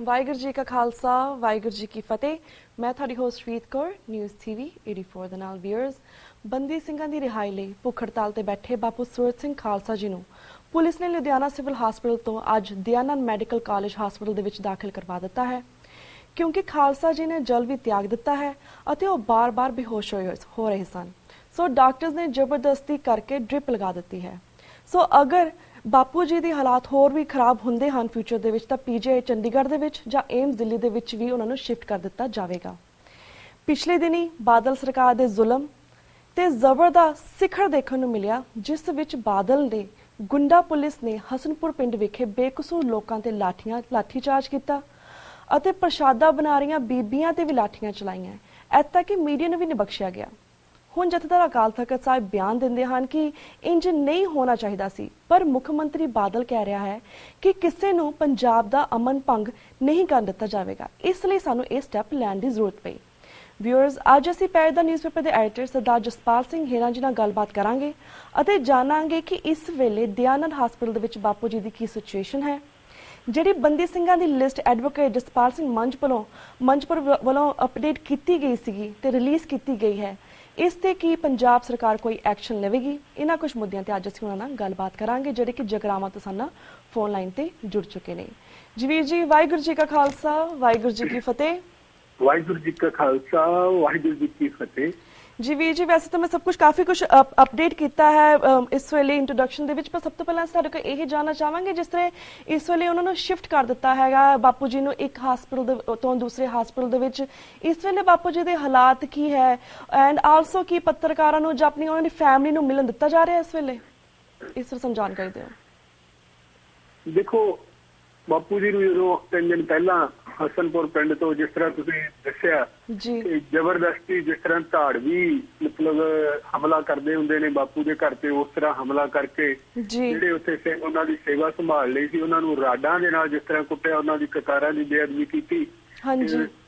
ਵਾਹਿਗੁਰੂ ਜੀ ਕਾ ਖਾਲਸਾ ਵਾਹਿਗੁਰੂ ਜੀ ਕੀ ਫਤਿਹ। ਮੈਂ ਤੁਹਾਡੀ ਹੋਸਟ ਰੀਤ ਕੌਰ, ਨਿਊਜ਼ ਟੀਵੀ 84 ਦੇ ਨਾਲ ਵੀਅਰਸ। ਬੰਦੀ ਸਿੰਘਾਂ ਦੀ ਰਿਹਾਈ ਲਈ ਭੁੱਖ ਹੜਤਾਲ ਤੇ ਬੈਠੇ ਬਾਪੂ ਸੂਰਤ ਸਿੰਘ ਖਾਲਸਾ ਜੀ ਨੂੰ ਪੁਲਿਸ ਨੇ ਲੁਧਿਆਣਾ ਸਿਵਲ ਹਸਪਤਾਲ ਤੋਂ ਅੱਜ ਦਿਆਨੰਦ ਮੈਡੀਕਲ ਕਾਲਜ ਹਸਪਤਾਲ ਦੇ ਵਿੱਚ ਦਾਖਲ ਕਰਵਾ ਦਿੱਤਾ ਹੈ, ਕਿਉਂਕਿ ਖਾਲਸਾ ਜੀ ਨੇ ਜਲ ਵੀ ਤਿਆਗ ਦਿੱਤਾ ਹੈ ਅਤੇ ਉਹ ਬਾਰ-ਬਾਰ ਬੇਹੋਸ਼ ਹੋ ਰਹੇ ਸਨ। ਸੋ ਡਾਕਟਰਸ ਨੇ ਜ਼ਬਰਦਸਤੀ ਕਰਕੇ ਡ੍ਰਿਪ ਲਗਾ ਦਿੱਤੀ ਹੈ। ਸੋ ਅਗਰ ਬਾਪੂ ਜੀ ਦੇ ਹਾਲਾਤ ਹੋਰ ਵੀ ਖਰਾਬ ਹੁੰਦੇ ਹਨ ਫਿਊਚਰ ਦੇ ਵਿੱਚ ਤਾਂ ਪੀਜੀਆਈ ਚੰਡੀਗੜ੍ਹ ਦੇ ਵਿੱਚ ਜਾਂ ਏਮਸ ਦਿੱਲੀ ਦੇ ਵਿੱਚ ਵੀ ਉਹਨਾਂ ਨੂੰ ਸ਼ਿਫਟ ਕਰ ਦਿੱਤਾ ਜਾਵੇਗਾ। ਪਿਛਲੇ ਦਿਨੀ ਬਾਦਲ ਸਰਕਾਰ ਦੇ ਜ਼ੁਲਮ ਤੇ ਜ਼ਬਰ ਦਾ ਸਿਖਰ ਦੇਖਣ ਨੂੰ ਮਿਲਿਆ, ਜਿਸ ਵਿੱਚ ਬਾਦਲ ਨੇ ਗੁੰਡਾ ਪੁਲਿਸ ਨੇ ਹਸਨਪੁਰ ਪਿੰਡ ਵਿਖੇ ਬੇਕਸੂਰ ਲੋਕਾਂ ਤੇ ਲਾਠੀਚਾਰਜ ਕੀਤਾ ਅਤੇ ਪ੍ਰਸ਼ਾਦਾ ਬਣਾ ਰਹੀਆਂ ਬੀਬੀਆਂ ਤੇ ਵੀ ਲਾਠੀਆਂ ਚਲਾਈਆਂ। ਇੱਥੇ ਤੱਕ ਕਿ ਮੀਡੀਆ ਨੂੰ ਵੀ ਨਹੀਂ ਬਖਸ਼ਿਆ ਗਿਆ। ਹੁਣ ਜਥੇਦਾਰ ਅਕਾਲ ਤਖਤ ਸਾਹਿਬ ਬਿਆਨ ਦਿੰਦੇ ਹਨ ਕਿ ਇੰਜ ਨਹੀਂ ਹੋਣਾ ਚਾਹੀਦਾ ਸੀ, ਪਰ ਮੁੱਖ ਮੰਤਰੀ ਬਾਦਲ ਕਹਿ ਰਿਹਾ ਹੈ ਕਿ ਕਿਸੇ ਨੂੰ ਪੰਜਾਬ ਦਾ ਅਮਨ ਭੰਗ ਨਹੀਂ ਕਰਨ ਦਿੱਤਾ ਜਾਵੇਗਾ। ਇਸ ਲਈ ਸਾਨੂੰ ਇਹ ਸਟੈਪ ਲੈਣ ਦੀ ਜ਼ਰੂਰਤ ਪਈ। ਵਿਊਅਰਸ, ਅੱਜ ਅਸੀਂ ਪੈਰ ਦਾ ਨਿਊਜ਼ਪੇਪਰ ਦੇ ਐਡੀਟਰ ਸਰਦਾਰ ਜਸਪਾਲ ਸਿੰਘ ਹੀਰਾ ਜੀ ਨਾਲ ਗੱਲਬਾਤ ਕਰਾਂਗੇ ਅਤੇ ਜਾਣਾਂਗੇ ਕਿ ਇਸ ਵੇਲੇ ਦਿਆਨੰਦ ਹਸਪਤਾਲ ਦੇ ਵਿੱਚ ਬਾਪੂ ਜੀ ਦੀ ਕੀ ਸਿਚੁਏਸ਼ਨ ਹੈ। ਜਿਹੜੀ ਬੰਦੀ ਸਿੰਘਾਂ ਦੀ ਲਿਸਟ ਐਡਵੋਕੇਟ ਜਸਪਾਲ ਸਿੰਘ ਮੰਚਪੁਰ ਵੱਲੋਂ ਅਪਡੇਟ ਕੀਤੀ ਗਈ ਸੀਗੀ ਤੇ ਰਿਲੀਜ਼ ਕੀਤੀ ਗਈ ਹੈ, ਇਸ ਤੇ ਕੀ ਪੰਜਾਬ ਸਰਕਾਰ ਕੋਈ ਐਕਸ਼ਨ ਲਵੇਗੀ? ਇਹਨਾਂ ਕੁਝ ਮੁੱਦਿਆਂ ਤੇ ਅੱਜ ਅਸੀਂ ਉਹਨਾਂ ਨਾਲ ਗੱਲਬਾਤ ਕਰਾਂਗੇ, ਜਿਹੜੇ ਕਿ ਜਗਰਾਵਾਂ ਤੋਂ ਸਾਨੂੰ ਫੋਨ ਲਾਈਨ ਤੇ ਜੁੜ ਚੁੱਕੇ ਨੇ। ਜਵੀਰ ਜੀ, ਵਾਹਿਗੁਰੂ ਜੀ ਕਾ ਖਾਲਸਾ ਵਾਹਿਗੁਰੂ ਜੀ ਕੀ ਫਤਿਹ। ਵਾਹਿਗੁਰੂ ਜੀ ਕਾ ਖਾਲਸਾ ਵਾਹਿਗੁਰੂ ਜੀ ਕੀ ਫਤਿਹ। जी वीर जी, वैसे तो मैं सब कुछ काफ़ी कुछ अपडेट किया है इस वेले इंट्रोडक्शन दे विच, पर सब तो पहले सारे को यही जानना चाहांगे जिस तरह इस वेले उन्होंने शिफ्ट कर दिता हैगा बापू जी नूं एक हस्पताल तो दूसरे हस्पताल दे विच। इस वेले बापू जी दे हालात की है एंड आलसो की पत्रकारां नूं जां अपनी उन्हां दी फैमिली नूं मिलन दिता जा रहा है इस वेले? इस पर सम जानकारी दिओ। देखो, बापू जी नूं जदों 3 दिन पहला हसनपुर पिंड तो जिस तरह तुसीं दस्सिया जबरदस्ती जिस तरह धाड़वी मतलब हमला करते हुंदे ने बापू के घर ते, उस तरह हमला करके जिहड़े उत्थे उन्हां दी सेवा संभाल लई सी उन्हां नूं राडां दे नाल जिस तरह कुੱਟਿਆ, उन्हां दी कतारां दी बेअदबी कीती,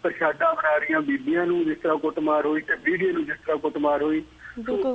प्रशादा बना रहीआं बीबियां नूं जिस तरह कुੱਟਮਾਰ होई ते वीडियो नूं जिस तरह कुੱਟਮਾर होई।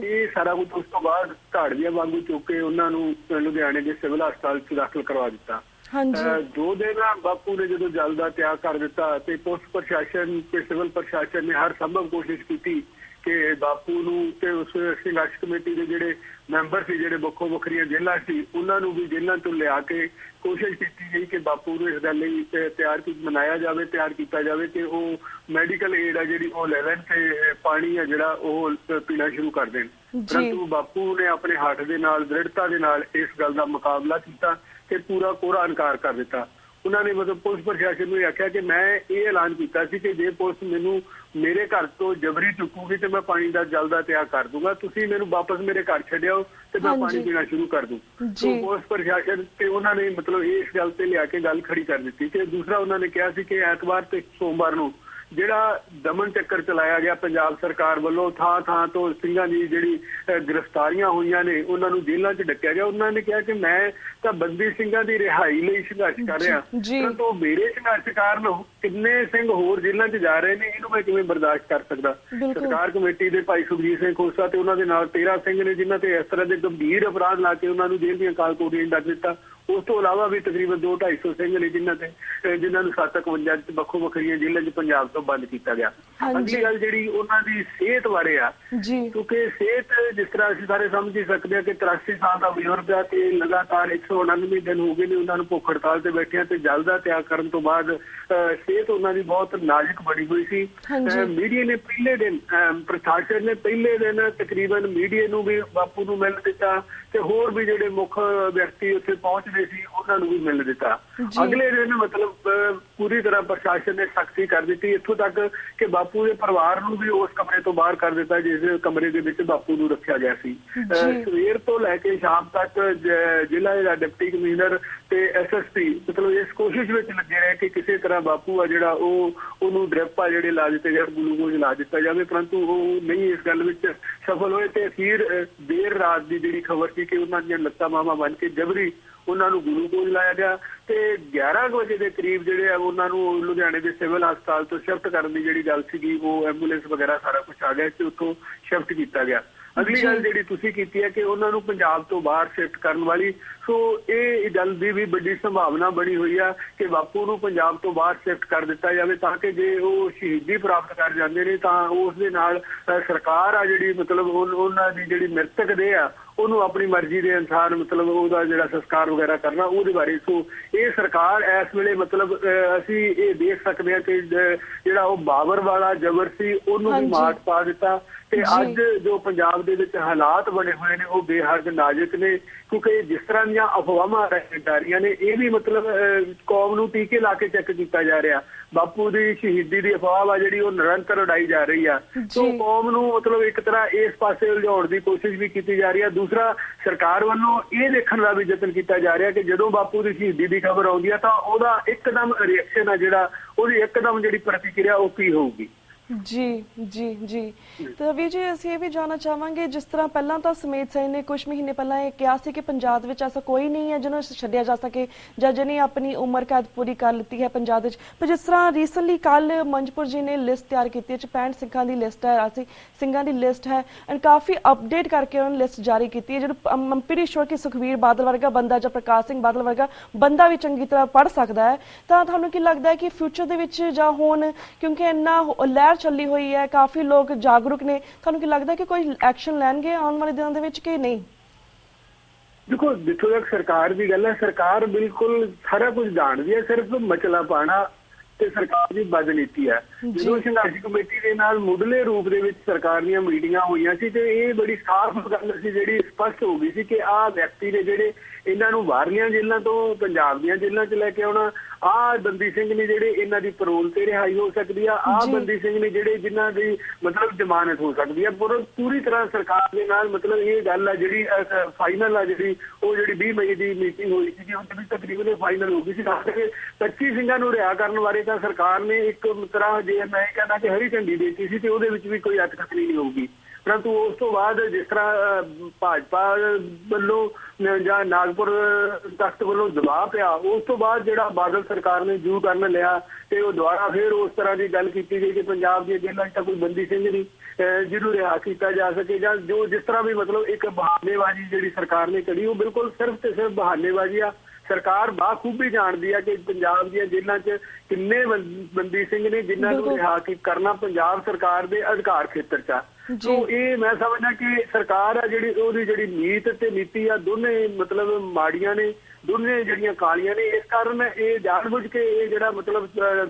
ये सारा कुछ उस तो बाद धाड़वियां वांगू चुक के उन्हां नूं लुधियाणे दे सिविल हस्पताल च दाखिल करवा दिता। 2 दिन बापू ने जो जल का त्याग कर दिता ते पुलिस प्रशासन ते सिविल प्रशासन ने हर संभव कोशिश की कि बापू नूं ते उस संघर्ष कमेटी के जिहड़े मैंबर सी, जिहड़े वक्खो वखरियां जेलां सी, उन्हां नूं भी जेलां तो लिया के कोशिश की गई कि बापू नूं इस गल लई तैयार मनाया जाए, तैयार किया जाए कि वो मैडिकल एड आ जिहड़ी वो ले लैण ते पानी आ जिहड़ा वो पीना शुरू कर देण। परंतु बापू ने अपने हੱਠ दे नाल दृढ़ता दे नाल इस गल का मुकाबला किया कि पूरा कोरा इनकार कर दिता। उन्होंने मतलब पुलिस प्रशासन ने आख्या कि मैं ये ऐलान किया कि जे पुलिस मैनू मेरे घर तो जबरी चुकूगी तो मैं पानी का जल का त्याग कर दूंगा, तुसीं मैनू वापस मेरे घर छड्डिओ ते मैं पानी पीना शुरू कर दूं। तो पुलिस प्रशासन ते उन्होंने मतलब इस गल ते लिया के गल खड़ी कर दी कि दूसरा उन्होंने कहा कि ऐतवार ते सोमवार नूं ਜਿਹੜਾ ਦਮਨ ਚੱਕਰ ਚਲਾਇਆ ਗਿਆ ਪੰਜਾਬ ਸਰਕਾਰ ਵੱਲੋਂ, ਥਾਂ ਤੋਂ ਸਿੰਘਾਂ ਦੀ ਜਿਹੜੀ ਗ੍ਰਿਫਤਾਰੀਆਂ ਹੋਈਆਂ ਨੇ ਉਹਨਾਂ ਨੂੰ ਜੇਲ੍ਹਾਂ 'ਚ ਡੱਕਿਆ ਗਿਆ। ਉਹਨਾਂ ਨੇ ਕਿਹਾ ਕਿ ਮੈਂ ਤਾਂ ਬੰਦੀ ਸਿੰਘਾਂ ਦੀ ਰਿਹਾਈ ਲਈ ਸੰਘਰਸ਼ ਕਰ ਰਿਹਾ, ਪਰੰਤੂ ਮੇਰੇ ਸੰਘਰਸ਼ ਕਾਰਨ ਕਿੰਨੇ ਸਿੰਘ ਹੋਰ ਜੇਲ੍ਹਾਂ 'ਚ ਜਾ ਰਹੇ ਨੇ, ਇਹਨੂੰ ਮੈਂ ਕਿਵੇਂ ਬਰਦਾਸ਼ਤ ਕਰ ਸਕਦਾ। ਸਰਕਾਰ ਕਮੇਟੀ ਦੇ ਭਾਈ ਸੁਖਜੀਤ ਸਿੰਘ ਖੋਸਾ ਤੇ ਉਹਨਾਂ ਦੇ ਨਾਲ 13 ਸਿੰਘ ਨੇ ਜਿਨ੍ਹਾਂ ਤੇ ਇਸ ਤਰ੍ਹਾਂ ਦੇ ਗੰਭੀਰ ਅਪਰਾਧ ਲਾ ਕੇ ਉਹਨਾਂ ਨੂੰ ਜੇਲ੍ਹ ਦੀਆਂ ਕਾਲਕੋਠੀਆਂ ਡੱਕ ਦਿੱਤਾ। ਉਸ ਤੋਂ ਇਲਾਵਾ ਵੀ ਤਕਰੀਬਨ 200-250 ਸਿੰਘ ਨੇ ਜਿਨ੍ਹਾਂ ਨੂੰ 751 ਵੱਖੋ ਵੱਖਰੀਆਂ ਜੇਲ੍ਹਾਂ 'ਚ ਪੰਜਾਬ ਤੋਂ ਬੰਦ ਕੀਤਾ ਗਿਆ। ਅਗਲੀ ਗੱਲ ਜਿਹੜੀ ਉਹਨਾਂ ਦੀ ਸਿਹਤ ਬਾਰੇ ਆ, ਕਿਉਂਕਿ ਸਿਹਤ ਜਿਸ ਤਰ੍ਹਾਂ ਅਸੀਂ ਸਾਰੇ ਸਮਝ ਹੀ ਸਕਦੇ ਹਾਂ ਕਿ 83 ਸਾਲ ਦਾ ਬਜ਼ੁਰਗ ਆ ਤੇ ਲਗਾਤਾਰ 199 ਦਿਨ ਹੋ ਗਏ ਨੇ ਉਹਨਾਂ ਨੂੰ ਭੁੱਖ ਹੜਤਾਲ ਤੇ ਬੈਠਿਆਂ ਤੇ ਜਲ ਦਾ ਤਿਆਗ ਕਰਨ ਤੋਂ ਬਾਅਦ ਸਿਹਤ ਉਹਨਾਂ ਦੀ ਬਹੁਤ ਨਾਜ਼ੁਕ ਬਣੀ ਹੋਈ ਸੀ। ਮੀਡੀਆ ਨੇ ਪਹਿਲੇ ਦਿਨ ਪ੍ਰਸ਼ਾਸਨ ਨੇ ਪਹਿਲੇ ਦਿਨ ਤਕਰੀਬਨ ਮੀਡੀਆ ਨੂੰ ਵੀ ਬਾਪੂ ਨੂੰ ਮਿਲਣ ਦਿੱਤਾ ਤੇ ਹੋਰ ਵੀ ਜਿਹੜੇ ਮੁੱਖ ਵਿਅਕਤੀ ਉੱਥੇ ਪਹੁੰਚਦੇ ਸੀ ਉਹਨਾਂ ਨੂੰ ਵੀ ਮਿਲਣ ਦਿੱਤਾ। ਅਗਲੇ ਦਿਨ ਮਤਲਬ ਪੂਰੀ ਤਰ੍ਹਾਂ ਪ੍ਰਸ਼ਾਸਨ ਨੇ ਸਖਤੀ ਕਰ ਦਿੱਤੀ, ਇੱਥੋਂ ਤੱਕ ਕਿ ਬਾਪੂ ਦੇ ਪਰਿਵਾਰ ਨੂੰ ਵੀ ਉਸ ਕਮਰੇ ਤੋਂ ਬਾਹਰ ਕਰ ਦਿੱਤਾ ਜਿਸ ਕਮਰੇ ਦੇ ਵਿੱਚ ਬਾਪੂ ਨੂੰ ਰੱਖਿਆ ਗਿਆ ਸੀ। ਸਵੇਰ ਤੋਂ ਲੈ ਕੇ ਸ਼ਾਮ ਤੱਕ ਜ਼ਿਲ੍ਹਾ ਦਾ ਡਿਪਟੀ ਕਮਿਸ਼ਨਰ ਤੇ ਐਸਐਸਪੀ ਮਤਲਬ ਇਸ ਕੋਸ਼ਿਸ਼ ਵਿੱਚ ਲੱਗੇ ਰਹੇ ਕਿ ਕਿਸੇ ਤਰ੍ਹਾਂ ਬਾਪੂ ਆ ਜਿਹੜਾ ਉਹਨੂੰ ਡ੍ਰਿਪ ਆ ਜਿਹੜੇ ਲਾ ਦਿੱਤੇ ਜਾਣ, ਗਲੂਕੋਜ਼ ਲਾ ਦਿੱਤਾ ਜਾਵੇ, ਪਰੰਤੂ ਉਹ ਨਹੀਂ ਇਸ ਗੱਲ ਵਿੱਚ ਸਫਲ ਹੋਏ ਤੇ ਅਖੀਰ ਦੇਰ ਰਾਤ ਦੀ ਜਿਹੜੀ ਖਬਰ ਸੀ ਕਿ ਉਹਨਾਂ ਦੀਆਂ ਲੱਤਾਂ ਬਾਹਾਂ ਬੰਨ੍ਹ ਕੇ ਜਬਰੀ ਉਹਨਾਂ ਨੂੰ ਗਲੂਕੋਜ਼ ਲਾਇਆ ਗਿਆ ਤੇ 11 ਵਜੇ ਦੇ ਕਰੀਬ ਜਿਹੜੇ ਆ ਉਹਨਾਂ ਨੂੰ ਲੁਧਿਆਣੇ ਦੇ ਸਿਵਲ ਹਸਪਤਾਲ ਤੋਂ ਸ਼ਿਫਟ ਕਰਨ ਦੀ ਜਿਹੜੀ ਗੱਲ ਸੀਗੀ ਉਹ ਐਂਬੂਲੈਂਸ ਵਗੈਰਾ ਸਾਰਾ ਕੁਝ ਆ ਗਿਆ ਤੇ ਉੱਥੋਂ ਸ਼ਿਫਟ ਕੀਤਾ ਗਿਆ। अगली गल जिहड़ी तुसीं कीती है कि उन्हां नूं पंजाब तो बाहर शिफ्ट करन वाली, सो ये गल दी भी बड़ी संभावना बनी हुई है कि बापू नूं पंजाब तो बाहर शिफ्ट कर दिता जाए ताकि जे वो शहीदी प्राप्त कर जाते हैं तो उस दे नाल सरकार आ जिहड़ी मतलब उन्हां दी जिहड़ी मृतक देह आ ਉਹਨੂੰ ਆਪਣੀ ਮਰਜ਼ੀ ਦੇ ਅਨੁਸਾਰ ਮਤਲਬ ਉਹਦਾ ਜਿਹੜਾ ਸੰਸਕਾਰ ਵਗੈਰਾ ਕਰਨਾ ਉਹਦੇ ਬਾਰੇ। ਸੋ ਇਹ ਸਰਕਾਰ ਇਸ ਵੇਲੇ ਮਤਲਬ ਅਸੀਂ ਇਹ ਦੇਖ ਸਕਦੇ ਹਾਂ ਕਿ ਜਿਹੜਾ ਉਹ ਬਾਬਰ ਵਾਲਾ ਜਬਰ ਸੀ ਉਹਨੂੰ ਵੀ ਮਾਤ ਪਾ ਦਿੱਤਾ ਤੇ ਅੱਜ ਜੋ ਪੰਜਾਬ ਦੇ ਵਿੱਚ ਹਾਲਾਤ ਬਣੇ ਹੋਏ ਨੇ ਉਹ ਬੇਹੱਦ ਨਾਜ਼ੁਕ ਨੇ ਕਿਉਂਕਿ ਜਿਸ ਤਰ੍ਹਾਂ ਦੀਆਂ ਅਫਵਾਹਾਂ ਆ ਰਹੀਆਂ ਨੇ ਇਹ ਵੀ ਮਤਲਬ ਕੌਮ ਨੂੰ ਟੀਕੇ ਲਾ ਕੇ ਚੈੱਕ ਕੀਤਾ ਜਾ ਰਿਹਾ। ਬਾਪੂ ਦੀ ਸ਼ਹੀਦੀ ਦੀ ਅਫਵਾਹ ਆ ਜਿਹੜੀ ਉਹ ਨਿਰੰਤਰ ਉਡਾਈ ਜਾ ਰਹੀ ਆ। ਸੋ ਕੌਮ ਨੂੰ ਮਤਲਬ ਇੱਕ ਤਰ੍ਹਾਂ ਇਸ ਪਾਸੇ ਉਲਝਾਉਣ ਦੀ ਕੋਸ਼ਿਸ਼ ਵੀ ਕੀਤੀ ਜਾ ਰਹੀ ਆ। ਦੂਸਰਾ ਸਰਕਾਰ ਵੱਲੋਂ ਇਹ ਦੇਖਣ ਦਾ ਵੀ ਯਤਨ ਕੀਤਾ ਜਾ ਰਿਹਾ ਕਿ ਜਦੋਂ ਬਾਪੂ ਦੀ ਸ਼ਹੀਦੀ ਦੀ ਖਬਰ ਆਉਂਦੀ ਆ ਤਾਂ ਉਹਦਾ ਇੱਕਦਮ ਰਿਐਕਸ਼ਨ ਆ ਜਿਹੜਾ ਉਹਦੀ ਇੱਕਦਮ ਜਿਹੜੀ ਪ੍ਰਤੀਕਿਰਿਆ ਉਹ ਕੀ ਹੋਊਗੀ। जी जी जी तो रवि जी ਅਸੀਂ ਇਹ ਵੀ ਜਾਣਨਾ ਚਾਹਾਂਗੇ ਜਿਸ ਤਰ੍ਹਾਂ ਪਹਿਲਾਂ ਤਾਂ ਸਮੇਤ ਸਿੰਘ ਨੇ ਕੁਝ ਮਹੀਨੇ ਪਹਿਲਾਂ ਇਹ ਕਿਹਾ ਸੀ ਕਿ ਪੰਜਾਬ ਵਿੱਚ ਐਸਾ ਕੋਈ ਨਹੀਂ ਹੈ ਜਿਹਨੂੰ ਛੱਡਿਆ ਜਾ ਸਕੇ ਜਾਂ ਜਿਹਨੇ ਆਪਣੀ ਉਮਰ ਕੈਦ ਪੂਰੀ ਕਰ ਲਿੱਤੀ ਹੈ ਪੰਜਾਬ ਵਿੱਚ। ਪਰ ਜਿਸ ਤਰ੍ਹਾਂ ਰੀਸੈਂਟਲੀ ਕੱਲ ਮੰਜਪੁਰ ਜੀ ਨੇ ਲਿਸਟ ਤਿਆਰ ਕੀਤੀ ਹੈ 65 ਸਿੰਘਾਂ ਦੀ ਲਿਸਟ ਹੈ, ਅਸੀਂ ਸਿੰਘਾਂ ਦੀ ਲਿਸਟ ਹੈ ਐਂਡ ਕਾਫੀ ਅਪਡੇਟ ਕਰਕੇ ਉਹਨਾਂ ਨੇ ਲਿਸਟ ਜਾਰੀ ਕੀਤੀ ਹੈ ਜਿਹੜਾ ਅੰਪਰੀ ਸ਼ੋਰ ਕਿ ਸੁਖਵੀਰ ਬਾਦਲ ਵਰਗਾ ਬੰਦਾ ਜਾਂ ਪ੍ਰਕਾਸ਼ ਸਿੰਘ ਬਾਦਲ ਵਰਗਾ ਬੰਦਾ ਵੀ ਚੰਗੀ ਤਰ੍ਹਾਂ ਪੜ੍ਹ ਸਕਦਾ ਹੈ। ਤਾਂ ਤੁਹਾਨੂੰ ਕੀ ਲੱਗਦਾ ਹੈ ਕਿ ਫਿਊਚਰ ਦੇ ਵਿੱਚ ਜਾਂ ਹੁਣ ਕਿਉਂਕਿ ਇੰਨਾ ਲਹਿਰ ਚੱਲੀ ਹੋਈ ਹੈ ਕਾਫੀ ਲੋਕ ਜਾਗਰੂਕ ਨੇ, ਤੁਹਾਨੂੰ ਕੀ ਲੱਗਦਾ ਕਿ ਕੋਈ ਐਕਸ਼ਨ ਲੈਣਗੇ ਆਉਣ ਵਾਲੇ ਦਿਨਾਂ ਦੇ ਵਿੱਚ ਕਿ ਨਹੀਂ? ਦੇਖੋ ਜਿੱਥੋਂ ਤੱਕ ਸਰਕਾਰ ਦੀ ਗੱਲ ਹੈ ਸਰਕਾਰ ਬਿਲਕੁਲ ਸਾਰਾ ਕੁਝ ਜਾਣਦੀ ਹੈ, ਸਿਰਫ ਮਚਲਾ ਪਾਣਾ ਤੇ ਸਰਕਾਰ ਦੀ ਬਦਨੀਤੀ ਹੈ। ਜਦੋਂ ਸੰਘਰਸ਼ ਕਮੇਟੀ ਦੇ ਨਾਲ ਮੁੱਢਲੇ ਰੂਪ ਦੇ ਵਿੱਚ ਸਰਕਾਰ ਦੀਆਂ ਮੀਟਿੰਗਾਂ ਹੋਈਆਂ ਸੀ ਤੇ ਇਹ ਬੜੀ ਸਾਫ਼ ਗੱਲ ਸੀ ਜਿਹੜੀ ਸਪਸ਼ਟ ਹੋ ਗਈ ਸੀ ਕਿ ਆਹ ਵਿਅਕਤੀ ਨੇ ਜਿਹੜੇ ਇਹਨਾਂ ਨੂੰ ਬਾਹਰਲੀਆਂ ਜੇਲ੍ਹਾਂ ਤੋਂ ਪੰਜਾਬ ਦੀਆਂ ਜੇਲ੍ਹਾਂ 'ਚ ਲੈ ਕੇ ਆਉਣਾ, ਆਹ ਬੰਦੀ ਸਿੰਘ ਨੇ ਜਿਹੜੇ ਇਹਨਾਂ ਦੀ ਪੈਰੋਲ ਤੇ ਰਿਹਾਈ ਹੋ ਸਕਦੀ ਆ, ਆਹ ਬੰਦੀ ਸਿੰਘ ਨੇ ਜਿਹੜੇ ਜਿਨ੍ਹਾਂ ਦੀ ਮਤਲਬ ਜ਼ਮਾਨਤ ਹੋ ਸਕਦੀ ਆ। ਪੂਰੀ ਤਰ੍ਹਾਂ ਸਰਕਾਰ ਦੇ ਨਾਲ ਮਤਲਬ ਇਹ ਗੱਲ ਆ ਜਿਹੜੀ ਫਾਈਨਲ ਆ ਜਿਹੜੀ ਉਹ ਜਿਹੜੀ 20 ਮਈ ਦੀ ਮੀਟਿੰਗ ਹੋਈ ਸੀ ਉਹਦੇ ਵਿੱਚ ਤਕਰੀਬਨ ਫਾਈਨਲ ਹੋ ਗਈ ਸੀ। 25 ਸਿੰਘਾਂ ਨੂੰ ਰਿਹਾ ਕਰਨ ਬਾਰੇ ਤਾਂ ਸਰਕਾਰ ਨੇ ਇੱਕ ਤਰ੍ਹਾਂ ਜੇ ਮੈਂ ਕਹਿੰਦਾ ਕਿ ਹਰੀ ਝੰਡੀ ਦੇ ਦਿੱਤੀ ਸੀ ਤੇ ਉਹਦੇ ਵਿੱਚ ਵੀ ਕੋਈ ਅਟਕਤਨੀ ਨਹੀਂ ਹੋਊਗੀ। ਪਰੰਤੂ ਉਸ ਤੋਂ ਬਾਅਦ ਜਿਸ ਤਰ੍ਹਾਂ ਭਾਜਪਾ ਵੱਲੋਂ ਜਾਂ ਨਾਗਪੁਰ ਤਖਤ ਵੱਲੋਂ ਦਬਾਅ ਪਿਆ ਉਸ ਤੋਂ ਬਾਅਦ ਜਿਹੜਾ ਬਾਦਲ ਸਰਕਾਰ ਨੇ ਜੂ ਕਰਨ ਲਿਆ ਤੇ ਉਹ ਦੁਬਾਰਾ ਫਿਰ ਉਸ ਤਰ੍ਹਾਂ ਦੀ ਗੱਲ ਕੀਤੀ ਗਈ ਕਿ ਪੰਜਾਬ ਦੀਆਂ ਜੇਲ੍ਹਾਂ 'ਚ ਤਾਂ ਕੋਈ ਬੰਦੀ ਸਿੰਘ ਨਹੀਂ ਜਿਹਨੂੰ ਰਿਹਾ ਕੀਤਾ ਜਾ ਸਕੇ ਜਾਂ ਜੋ ਜਿਸ ਤਰ੍ਹਾਂ ਵੀ ਮਤਲਬ ਇੱਕ ਬਹਾਨੇਬਾਜ਼ੀ ਜਿਹੜੀ ਸਰਕਾਰ ਨੇ ਕਰੀ ਉਹ ਬਿਲਕੁਲ ਸਿਰਫ ਤੇ ਸਿਰਫ ਬਹਾਨੇਬਾਜ਼ੀ ਆ। ਸਰਕਾਰ ਬਾਖੂਬੀ ਜਾਣਦੀ ਆ ਕਿ ਪੰਜਾਬ ਦੀਆਂ ਜੇਲ੍ਹਾਂ 'ਚ ਕਿੰਨੇ ਬੰਦੀ ਸਿੰਘ ਨੇ ਜਿਨ੍ਹਾਂ ਨੂੰ ਰਿਹਾ ਕਰਨਾ ਪੰਜਾਬ ਸਰਕਾਰ ਦੇ ਅਧਿਕਾਰ ਖੇਤਰ 'ਚ ਆ। ਸੋ ਇਹ ਮੈਂ ਸਮਝਦਾ ਕਿ ਸਰਕਾਰ ਆ ਜਿਹੜੀ ਉਹਦੀ ਜਿਹੜੀ ਨੀਤ ਤੇ ਨੀਤੀ ਆ ਦੋਨੇ ਮਤਲਬ ਮਾੜੀਆਂ ਨੇ, ਦੋਨੇ ਜਿਹੜੀਆਂ ਕਾਲੀਆਂ ਨੇ। ਇਸ ਕਾਰਨ ਇਹ ਜਾਣਬੁੱਝ ਕੇ ਇਹ ਜਿਹੜਾ ਮਤਲਬ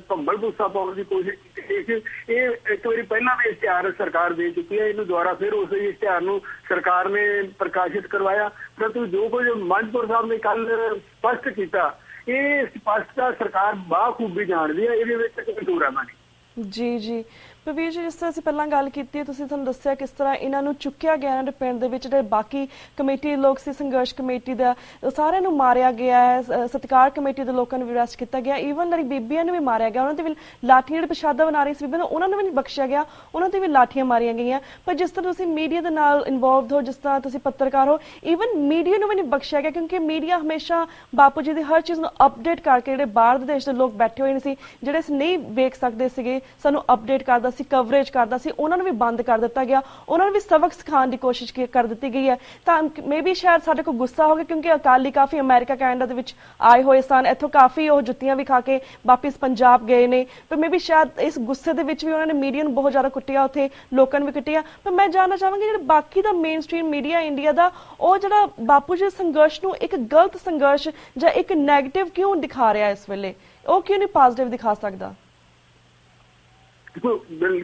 ਭੰਬਲ ਭੂਸਾ ਪਾਉਣ ਦੀ ਕੋਸ਼ਿਸ਼ ਕੀਤੀ। ਇਹ ਇੱਕ ਵਾਰੀ ਪਹਿਲਾਂ ਵੀ ਇਸ਼ਤਿਹਾਰ ਸਰਕਾਰ ਦੇ ਚੁੱਕੀ ਹੈ, ਇਹਨੂੰ ਦੁਬਾਰਾ ਫਿਰ ਉਸ ਇਸ਼ਤਿਹਾਰ ਨੂੰ ਸਰਕਾਰ ਨੇ ਪ੍ਰਕਾਸ਼ਿਤ ਕਰਵਾਇਆ। ਪਰੰਤੂ ਜੋ ਕੁਝ ਮੰਜਪੁਰ ਸਾਹਿਬ ਨੇ ਕੱਲ ਸਪਸ਼ਟ ਕੀਤਾ ਇਹ ਸਪਸ਼ਟਤਾ ਸਰਕਾਰ ਬਾਖੂਬੀ ਜਾਣਦੀ ਹੈ, ਇਹਦੇ ਵਿੱਚ ਕੋਈ ਦੋਰਾਮਾ ਨਹੀਂ। ਜੀ ਜੀ ਪ੍ਰਵੀਰ ਜੀ ਜਿਸ ਤਰ੍ਹਾਂ ਅਸੀਂ ਪਹਿਲਾਂ ਗੱਲ ਕੀਤੀ ਹੈ ਤੁਸੀਂ ਸਾਨੂੰ ਦੱਸਿਆ ਕਿਸ ਤਰ੍ਹਾਂ ਇਹਨਾਂ ਨੂੰ ਚੁੱਕਿਆ ਗਿਆ ਇਹਨਾਂ ਦੇ ਪਿੰਡ ਦੇ ਵਿੱਚ ਜਿਹੜੇ ਬਾਕੀ ਕਮੇਟੀ ਲੋਕ ਸੀ ਸੰਘਰਸ਼ ਕਮੇਟੀ ਦਾ ਸਾਰਿਆਂ ਨੂੰ ਮਾਰਿਆ ਗਿਆ ਹੈ, ਸਤਿਕਾਰ ਕਮੇਟੀ ਦੇ ਲੋਕਾਂ ਨੂੰ ਵੀ ਅਰੈਸਟ ਕੀਤਾ ਗਿਆ, ਈਵਨ ਜਿਹੜੀ ਬੀਬੀਆਂ ਨੂੰ ਵੀ ਮਾਰਿਆ ਗਿਆ, ਉਹਨਾਂ ਤੇ ਵੀ ਲਾਠੀਆਂ ਜਿਹੜੇ ਪ੍ਰਸ਼ਾਦਾ ਬਣਾ ਰਹੀ ਸੀ ਬੀਬੀਆਂ ਉਹਨਾਂ ਨੂੰ ਵੀ ਨਹੀਂ ਬਖਸ਼ਿਆ ਗਿਆ, ਉਹਨਾਂ ਤੇ ਵੀ ਲਾਠੀਆਂ ਮਾਰੀਆਂ ਗਈਆਂ। ਪਰ ਜਿਸ ਤਰ੍ਹਾਂ ਤੁਸੀਂ ਮੀਡੀਆ ਦੇ ਨਾਲ ਇਨਵੋਲਵਡ ਹੋ, ਜਿਸ ਤਰ੍ਹਾਂ ਤੁਸੀਂ ਪੱਤਰਕਾਰ ਹੋ, ਈਵਨ ਮੀਡੀਆ ਨੂੰ ਵੀ ਨਹੀਂ ਬਖਸ਼ਿਆ ਗਿਆ ਕਿਉਂਕਿ ਮੀਡੀਆ ਹਮੇਸ਼ਾ ਬਾਪੂ ਜੀ ਦੀ ਹਰ ਚੀਜ਼ ਨੂੰ ਅਪਡੇਟ ਕਰਕੇ ਜਿਹੜੇ ਬਾਹਰ ਦੇ ਦੇਸ਼ ਦੇ ਲੋਕ ਬੈਠੇ ਹੋਏ ਸੀ ਜਿਹੜੇ ਨਹੀਂ ਵੇਖ ਸਕਦੇ ਸੀਗੇ ਸਾਨੂੰ ਅਪਡੇਟ ਕਰਦਾ ਸੀ, ਕਵਰੇਜ ਕਰਦਾ ਸੀ, ਉਹਨਾਂ ਨੂੰ ਵੀ ਬੰਦ ਕਰ ਦਿੱਤਾ ਗਿਆ, ਉਹਨਾਂ ਨੂੰ ਵੀ ਸਬਕ ਸਿਖਾਉਣ ਦੀ ਕੋਸ਼ਿਸ਼ ਕਰ ਦਿੱਤੀ ਗਈ ਹੈ। ਤਾਂ ਮੇਬੀ ਸ਼ਾਇਦ ਸਾਡੇ ਕੋਲ ਗੁੱਸਾ ਹੋ ਗਿਆ ਕਿਉਂਕਿ ਅਕਾਲੀ ਕਾਫੀ ਅਮਰੀਕਾ ਕੈਨੇਡਾ ਦੇ ਵਿੱਚ ਆਏ ਹੋਏ ਸਨ, ਇੱਥੋਂ ਕਾਫੀ ਉਹ ਜੁੱਤੀਆਂ ਵੀ ਖਾ ਕੇ ਵਾਪਿਸ ਪੰਜਾਬ ਗਏ ਨੇ। ਪਰ ਮੇਬੀ ਸ਼ਾਇਦ ਇਸ ਗੁੱਸੇ ਦੇ ਵਿੱਚ ਵੀ ਉਹਨਾਂ ਨੇ ਮੀਡੀਆ ਨੂੰ ਬਹੁਤ ਜ਼ਿਆਦਾ ਕੁੱਟਿਆ, ਉੱਥੇ ਲੋਕਾਂ ਨੂੰ ਵੀ ਕੁੱਟਿਆ। ਪਰ ਮੈਂ ਜਾਣਨਾ ਚਾਹਾਂਗੀ ਜਿਹੜਾ ਬਾਕੀ ਦਾ ਮੇਨ ਸਟ੍ਰੀਮ ਮੀਡੀਆ ਇੰਡੀਆ ਦਾ ਉਹ ਜਿਹੜਾ ਬਾਪੂ ਜੀ ਸੰਘਰਸ਼ ਨੂੰ ਇੱਕ ਗਲਤ ਸੰਘਰਸ਼ ਜਾਂ ਇੱਕ ਨੈਗੇਟਿਵ ਕਿਉਂ ਦਿਖਾ ਰਿਹਾ ਇਸ ਵੇਲੇ, ਉਹ ਕਿਉਂ ਨਹੀਂ ਪੋਜ਼ਿਟਿਵ ਦਿਖਾ ਸਕਦਾ?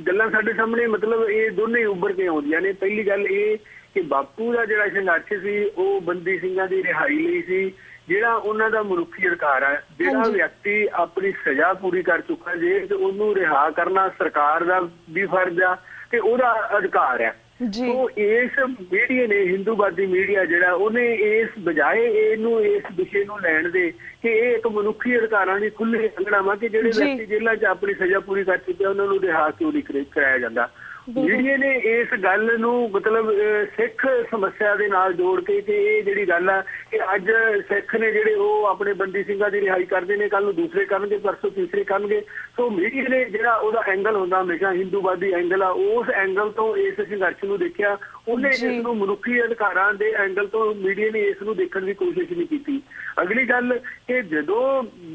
ਗੱਲਾਂ ਸਾਡੇ ਸਾਹਮਣੇ ਮਤਲਬ ਇਹ ਦੋਨੇ ਉੱਭਰ ਕੇ ਆਉਂਦੀਆਂ ਨੇ। ਪਹਿਲੀ ਗੱਲ ਇਹ ਕਿ ਬਾਪੂ ਦਾ ਜਿਹੜਾ ਸੰਘਰਸ਼ ਸੀ ਉਹ ਬੰਦੀ ਸਿੰਘਾਂ ਦੀ ਰਿਹਾਈ ਲਈ ਸੀ, ਜਿਹੜਾ ਉਹਨਾਂ ਦਾ ਮਨੁੱਖੀ ਅਧਿਕਾਰ ਹੈ। ਜਿਹੜਾ ਵਿਅਕਤੀ ਆਪਣੀ ਸਜ਼ਾ ਪੂਰੀ ਕਰ ਚੁੱਕਾ ਜੇ ਤੇ ਉਹਨੂੰ ਰਿਹਾ ਕਰਨਾ ਸਰਕਾਰ ਦਾ ਵੀ ਫਰਜ਼ ਆ ਤੇ ਉਹਦਾ ਅਧਿਕਾਰ ਹੈ। ਸੋ ਇਸ ਮੀਡੀਆ ਨੇ ਹਿੰਦੂਵਾਦੀ ਮੀਡੀਆ ਜਿਹੜਾ ਉਹਨੇ ਇਸ ਬਜਾਏ ਇਹਨੂੰ ਇਸ ਵਿਸ਼ੇ ਨੂੰ ਲੈਣ ਦੇ ਕਿ ਇਹ ਇੱਕ ਮਨੁੱਖੀ ਅਧਿਕਾਰਾਂ ਦੀ ਖੁੱਲ੍ਹੀ ਉਲੰਘਣਾ ਵਾ ਕਿ ਜਿਹੜੇ ਵਿਅਕਤੀ ਜੇਲ੍ਹਾਂ 'ਚ ਆਪਣੀ ਸਜ਼ਾ ਪੂਰੀ ਕਰ ਚੁੱਕੇ ਉਹਨਾਂ ਨੂੰ ਰਿਹਾ ਕਿਉਂ ਨਹੀਂ ਕਰਾਇਆ ਜਾਂਦਾ। मीडिया ने इस गल नूं मतलब सिख समस्या दे नाल जोड़ के ते ये जिहड़ी गल है कि अज सिख ने जिहड़े वो अपने बंदी ਸਿੰਘਾਂ ਦੀ रिहाई करते हैं, कल दूसरे करनगे, परसों तीसरे करनगे। सो मीडिया ने जिहड़ा ਉਹਦਾ एंगल ਹੁੰਦਾ हमेशा हिंदूवादी एंगल आ, उस एंगल तो इस संघर्ष ਨੂੰ देखिया, ਉਹਨੇ ਇਸ ਨੂੰ ਮਨੁੱਖੀ ਅਧਿਕਾਰਾਂ ਦੇ एंगल ਤੋਂ मीडिया ने इस ਨੂੰ ਦੇਖਣ ਦੀ ਕੋਸ਼ਿਸ਼ नहीं की। अगली गल कि ਜਦੋਂ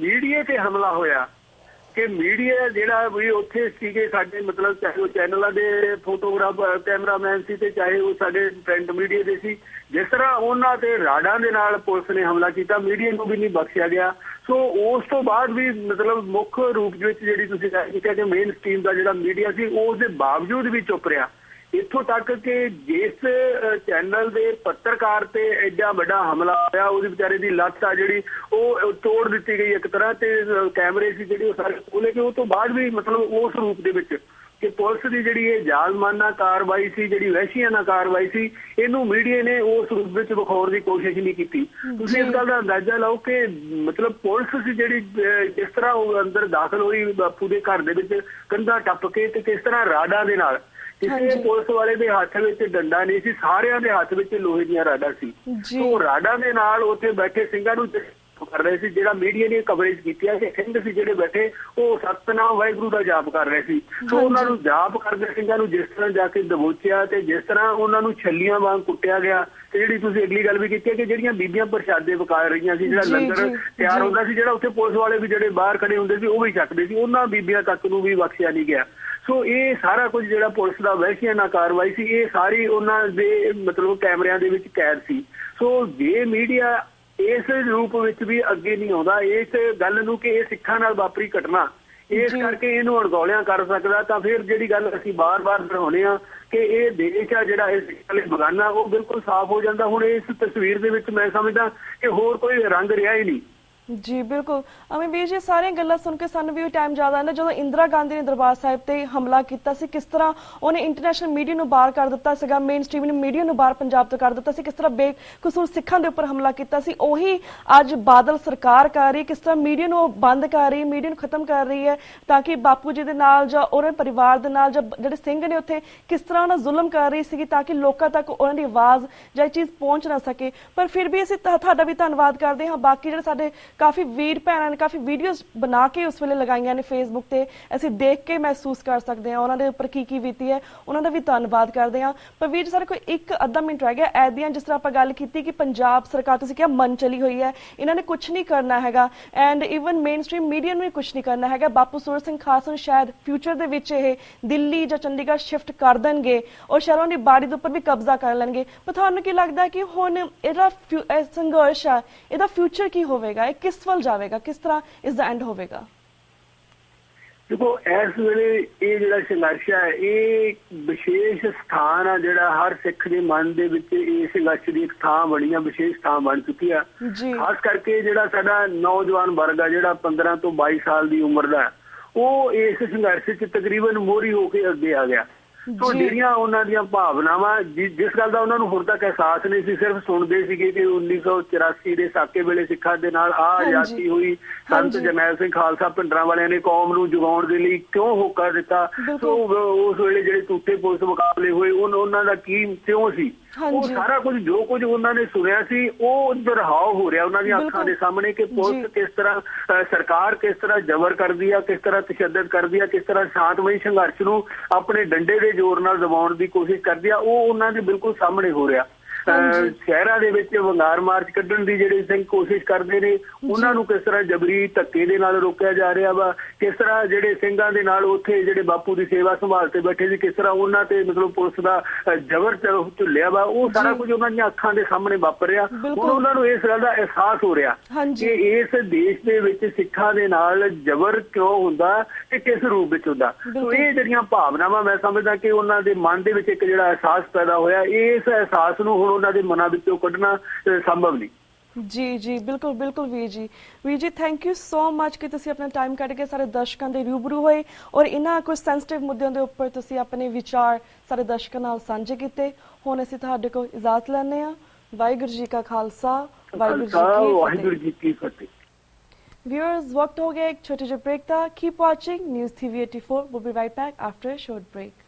मीडिया ਤੇ हमला होया कि मीडिया जिहड़ा भी उत्थे सीगे साडे मतलब चाहे वो चैनलों के फोटोग्राफ कैमरामैन सी ते चाहे वो साडे प्रिंट मीडिया दे सी, जिस तरह उन्हां ते राडां दे नाल पुलिस ने हमला किया, मीडिया को भी नहीं बख्शिया गया। सो उस तो बाद भी मतलब मुख रूप विच जिहड़ी तुसीं कहा कि मेन स्ट्रीम का जिहड़ा मीडिया सी उस दे बावजूद भी चुप रहा। इत्थों तक कि जिस चैनल के पत्रकार ते एडा बड़ा हमला होया, उहदी बेचारे दी लत्त आ जिहड़ी वो तोड़ दी गई एक तरह, ते कैमरे सी जिहड़ी सारे खोले गए। उस तो बाद भी मतलब उस रूप दे विच कि पुलिस की जिहड़ी ये जालमाना कार्रवाई सी, जिहड़ी वहशियाना कार्रवाई सी, इनू मीडिया ने उस रूप विच विखाउण दी कोशिश नहीं की। तुसीं इस गल दा अंदाजा लाओ कि मतलब पुलिस सी जिहड़ी जिस तरह वो अंदर दाखल हुई बापू दे घर दे विच कंधा टप के, ते किस तरह राडां दे नाल किसी पुलिस वाले दे हाथ विच डंडा नहीं सी, सारियां दे हाथ विच लोहे दीयां राडां सी। तो राडां दे नाल उत्थे बैठे ਸਿੰਘਾਂ ਨੂੰ कर रहे थे, जिहड़ा मीडिया ने कवरेज की कि सिंह सी जिहड़े बैठे वो सतनाम वाहिगुरू का जाप कर रहे थे। तो उन्होंने जाप करदे ਸਿੰਘਾਂ ਨੂੰ जिस तरह जाके दबोचिया ते जिस तरह उन्होंने छलियां वांग कुटिया गया, ते जिहड़ी तुसीं अगली गल भी की कि जिहड़ियां बीबियां प्रशादे पका रहीआं सी, जिहड़ा लंगर तैयार हुंदा सी, जिहड़ा उत्थे पुलिस वाले भी जिहड़े बाहर खड़े हुंदे सी वो भी छकदे सी, उन्हां बीबियां तक नूं भी बख्शिया नहीं गया। सो ये सारा कुछ जिहड़ा पुलिस का वहशियाना कार्रवाई सी, ये सारी उन्हां दे मतलब कैमरिਆਂ ਦੇ ਵਿੱਚ कैद सी। सो जे मीडिया इस रूप विच भी अगे नहीं आउंदा इस गल नूं कि ये सिखां नाल वापरी घटना इस करके इहनूं अणगौलियां कर सकदा, तां फिर जिहड़ी गल असीं बार-बार दोहराउने आ कि ये देश आ जिहड़ा इस सिखां लई बगाना, वो बिल्कुल साफ हो जांदा। हुण इस तस्वीर दे विच मैं समझदा कि होर कोई रंग रिहा ही नहीं। जी बिल्कुल अमित ਵੀਰ जी, सारियां गल्लां सुन के सानूं भी टाइम याद आंदा ਜਦੋਂ इंदिरा गांधी ने दरबार साहिब ते हमला कीता सी, किस तरह ਉਹਨੇ इंटरनेशनल मीडिया ਨੂੰ ਬਾਹਰ ਕਰ ਦਿੱਤਾ ਸੀਗਾ, ਮੇਨ ਸਟ੍ਰੀਮ मीडिया ਨੂੰ ਬਾਹਰ ਪੰਜਾਬ ਤੋਂ ਕਰ ਦਿੱਤਾ ਸੀ, ਕਿਸ ਤਰ੍ਹਾਂ ਬੇਕਸੂਰ ਸਿੱਖਾਂ ਦੇ ਉੱਪਰ ਹਮਲਾ ਕੀਤਾ ਸੀ, ਉਹੀ ਅੱਜ ਬਾਦਲ ਸਰਕਾਰ ਕਰ ਰਹੀ, ਕਿਸ ਤਰ੍ਹਾਂ मीडिया ਨੂੰ ਬੰਦ ਕਰ ਰਹੀ, मीडिया ਨੂੰ ਖਤਮ ਕਰ ਰਹੀ ਹੈ, ਤਾਂ ਕਿ ਬਾਪੂ ਜੀ ਦੇ ਨਾਲ ਜਾਂ ਉਹਦੇ ਪਰਿਵਾਰ ਦੇ ਨਾਲ ਜਾਂ ਜਿਹੜੇ ਸਿੰਘ ਨੇ ਉੱਥੇ ਕਿਸ ਤਰ੍ਹਾਂ ਉਹਨਾਂ ਜ਼ੁਲਮ ਕਰ ਰਹੀ ਸੀਗੀ, ਤਾਂ ਕਿ ਲੋਕਾਂ ਤੱਕ ਉਹਨਾਂ ਦੀ ਆਵਾਜ਼ ਜਾਂ ਇਹ ਚੀਜ਼ ਪਹੁੰਚ ਨਾ ਸਕੇ। ਪਰ ਫਿਰ ਵੀ ਅਸੀਂ ਤੁਹਾਡਾ ਵੀ ਧੰਨਵਾਦ ਕਰਦੇ ਹਾਂ। ਬਾਕੀ ਜਿਹੜੇ ਸਾਡੇ ਕਾਫੀ ਵੀਰ ਭੈਣਾਂ ਨੇ ਕਾਫੀ ਵੀਡੀਓਜ਼ ਬਣਾ ਕੇ ਉਸ ਵੇਲੇ ਲਗਾਈਆਂ ਨੇ ਫੇਸਬੁੱਕ ਤੇ, ਅਸੀਂ ਦੇਖ ਕੇ ਮਹਿਸੂਸ ਕਰ ਸਕਦੇ ਹਾਂ ਉਹਨਾਂ ਦੇ ਉੱਪਰ ਕੀ ਬੀਤੀ ਹੈ, ਉਹਨਾਂ ਦਾ ਵੀ ਧੰਨਵਾਦ ਕਰਦੇ ਹਾਂ। ਪਰ ਵੀਰ ਸਾਡੇ ਕੋਲ ਇੱਕ ਅੱਧਾ ਮਿੰਟ ਰਹਿ ਗਿਆ। ਐਦੀਆਂ ਜਿਸ ਤਰ੍ਹਾਂ ਆਪਾਂ ਗੱਲ ਕੀਤੀ ਕਿ ਪੰਜਾਬ ਸਰਕਾਰ ਤੁਸੀਂ ਕਿਹਾ ਮਨ ਚਲੀ ਹੋਈ ਹੈ, ਇਹਨਾਂ ਨੇ ਕੁਝ ਨਹੀਂ ਕਰਨਾ ਹੈਗਾ, and even main stream media ਨੂੰ ਵੀ ਕੁਝ ਨਹੀਂ ਕਰਨਾ ਹੈਗਾ। ਬਾਪੂ ਸੂਰਤ ਸਿੰਘ ਖਾਲਸਾ ਨੂੰ ਸ਼ਾਇਦ ਫਿਊਚਰ ਦੇ ਵਿੱਚ ਇਹ ਦਿੱਲੀ ਜਾਂ ਚੰਡੀਗੜ੍ਹ ਸ਼ਿਫਟ ਕਰ ਦੇਣਗੇ ਔਰ ਸ਼ਹਿਰੋਂ ਦੀ ਬਾੜੀ ਦੇ ਉੱਪਰ ਵੀ ਕਬਜ਼ਾ ਕਰ ਲੈਣਗੇ। ਪਰ ਤੁਹਾਨੂੰ ਕੀ ਲੱਗਦਾ ਕਿ ਹੁਣ ਇਹਦਾ ਸੰਘਰਸ਼ ਆ, ਇਹਦਾ ਫਿਊਚਰ ਕੀ ਹੋਵੇਗਾ, ਇਹ ਕਿਸ ਵੱਲ ਜਾਵੇਗਾ, किस तरह इस दा एंड होवेगा? देखो इस वेले ये जिहड़ा संघर्ष है ये विशेष स्थान आ जिहड़ा हर सिख दे मन दे विच इस संघर्ष दी एक थां बनी आ, विशेष थां बन चुकी है। खास करके जिहड़ा साडा नौजवान वर्ग आ जिहड़ा 15 ਤੋਂ 22 साल दी उम्र दा वो इस संघर्ष च तकरीबन मोहरी होके अगे आ गया। तो ਜਿਹੜੀਆਂ ਉਹਨਾਂ ਦੀਆਂ ਭਾਵਨਾਵਾਂ ਜਿਸ ਗੱਲ ਦਾ ਉਹਨਾਂ ਨੂੰ ਹੁਣ ਤੱਕ ਅਹਿਸਾਸ ਨਹੀਂ ਸੀ, ਸਿਰਫ ਸੁਣਦੇ ਸੀਗੇ ਕਿ 1984 ਦੇ ਸਾਕੇ ਵੇਲੇ ਸਿੱਖਾਂ ਦੇ ਨਾਲ ਆਜ਼ਾਦੀ ਹੋਈ, ਸੰਤ ਜਰਨੈਲ ਸਿੰਘ ਖਾਲਸਾ ਭਿੰਡਰਾਂ ਵਾਲਿਆਂ ਨੇ ਕੌਮ ਨੂੰ ਜਗਾਉਣ ਦੇ ਲਈ ਕਿਉਂ ਹੋਕਾ ਦਿੱਤਾ, ਸੋ ਉਸ ਵੇਲੇ ਜਿਹੜੇ ਝੂਠੇ ਪੁਲਿਸ ਮੁਕਾਬਲੇ ਹੋਏ ਉਹਨਾਂ ਦਾ ਕੀ ਕਿਉਂ ਸੀ, ਉਹ ਸਾਰਾ ਕੁਝ ਜੋ ਕੁਝ ਉਹਨਾਂ ਨੇ ਸੁਣਿਆ ਸੀ ਉਹ ਦੁਹਰਾਓ ਹੋ ਰਿਹਾ ਉਹਨਾਂ ਦੀਆਂ ਅੱਖਾਂ ਦੇ ਸਾਹਮਣੇ ਕਿ ਪੁਲਿਸ ਕਿਸ ਤਰ੍ਹਾਂ ਸਰਕਾਰ ਕਿਸ ਤਰ੍ਹਾਂ ਜ਼ਬਰ ਕਰਦੀ ਆ, ਕਿਸ ਤਰ੍ਹਾਂ ਤਸ਼ੱਦਦ ਕਰਦੀ ਆ, ਕਿਸ ਤਰ੍ਹਾਂ ਸ਼ਾਂਤਮਈ ਸੰਘਰਸ਼ ਨੂੰ ਆਪਣੇ ਡੰਡੇ ਦੇ ਜ਼ੋਰ ਨਾਲ ਦਬਾਉਣ ਦੀ ਕੋਸ਼ਿਸ਼ ਕਰਦੀ ਆ, ਉਹ ਉਹਨਾਂ ਦੇ ਬਿਲਕੁਲ ਸਾਹਮਣੇ ਹੋ ਰਿਹਾ। ਸ਼ਹਿਰਾਂ ਦੇ ਵਿੱਚ ਵੰਗਾਰ ਮਾਰਚ ਕੱਢਣ ਦੀ ਜਿਹੜੇ ਸਿੰਘ ਕੋਸ਼ਿਸ਼ ਕਰਦੇ ਨੇ ਉਹਨਾਂ ਨੂੰ ਕਿਸ ਤਰ੍ਹਾਂ ਜਬਰੀ ਧੱਕੇ ਦੇ ਨਾਲ ਰੋਕਿਆ ਜਾ ਰਿਹਾ ਵਾ, ਕਿਸ ਤਰ੍ਹਾਂ ਜਿਹੜੇ ਸਿੰਘਾਂ ਦੇ ਨਾਲ ਉੱਥੇ ਜਿਹੜੇ ਬਾਪੂ ਦੀ ਸੇਵਾ ਸੰਭਾਲ ਤੇ ਬੈਠੇ ਸੀ ਕਿਸ ਤਰ੍ਹਾਂ ਉਹਨਾਂ ਤੇ ਮਤਲਬ ਪੁਲਿਸ ਦਾ ਜ਼ਬਰ ਝੁੱਲਿਆ ਵਾ, ਉਹ ਸਾਰਾ ਕੁਝ ਉਹਨਾਂ ਦੀਆਂ ਅੱਖਾਂ ਦੇ ਸਾਹਮਣੇ ਵਾਪਰ ਰਿਹਾ। ਹੁਣ ਉਹਨਾਂ ਨੂੰ ਇਸ ਗੱਲ ਦਾ ਅਹਿਸਾਸ ਹੋ ਰਿਹਾ ਕਿ ਇਸ ਦੇਸ਼ ਦੇ ਵਿੱਚ ਸਿੱਖਾਂ ਦੇ ਨਾਲ ਜ਼ਬਰ ਕਿਉਂ ਹੁੰਦਾ ਤੇ ਕਿਸ ਰੂਪ ਵਿੱਚ ਹੁੰਦਾ। ਸੋ ਇਹ ਜਿਹੜੀਆਂ ਭਾਵਨਾਵਾਂ ਮੈਂ ਸਮਝਦਾ ਕਿ ਉਹਨਾਂ ਦੇ ਮਨ ਦੇ ਵਿੱਚ ਇੱਕ ਜਿਹੜਾ ਅਹਿਸਾਸ ਪੈਦਾ ਹੋਇਆ, ਇਸ ਅਹਿਸਾਸ ਨੂੰ ਹੁਣ ਉਹਨਾਂ ਦੇ ਮਨਾਂ ਵਿੱਚੋਂ ਕੱਢਣਾ ਸੰਭਵ ਨਹੀਂ। ਜੀ ਬਿਲਕੁਲ ਬਿਲਕੁਲ ਵੀਰ ਜੀ ਥੈਂਕ ਯੂ ਸੋ ਮਚ ਕਿ ਤੁਸੀਂ ਆਪਣਾ ਟਾਈਮ ਕੱਢ ਕੇ ਸਾਰੇ ਦਰਸ਼ਕਾਂ ਦੇ ਰੂਬਰੂ ਹੋਏ ਔਰ ਇਹਨਾਂ ਕੁਝ ਸੈਂਸਿਟਿਵ ਮੁੱਦਿਆਂ ਦੇ ਉੱਪਰ ਤੁਸੀਂ ਆਪਣੇ ਵਿਚਾਰ ਸਾਰੇ ਦਰਸ਼ਕਾਂ ਨਾਲ ਸਾਂਝੇ ਕੀਤੇ। ਹੁਣ ਅਸੀਂ ਤੁਹਾਡੇ ਕੋਲ ਇਜਾਜ਼ਤ ਲੈਂਦੇ ਹਾਂ। ਵਾਹਿਗੁਰੂ ਜੀ ਕਾ ਖਾਲਸਾ, ਵਾਹਿਗੁਰੂ ਜੀ ਕੀ ਫਤਿਹ। Viewers, वक्त हो गया एक छोटे से ब्रेक था। Keep watching News TV 84. We'll be right back after a short break.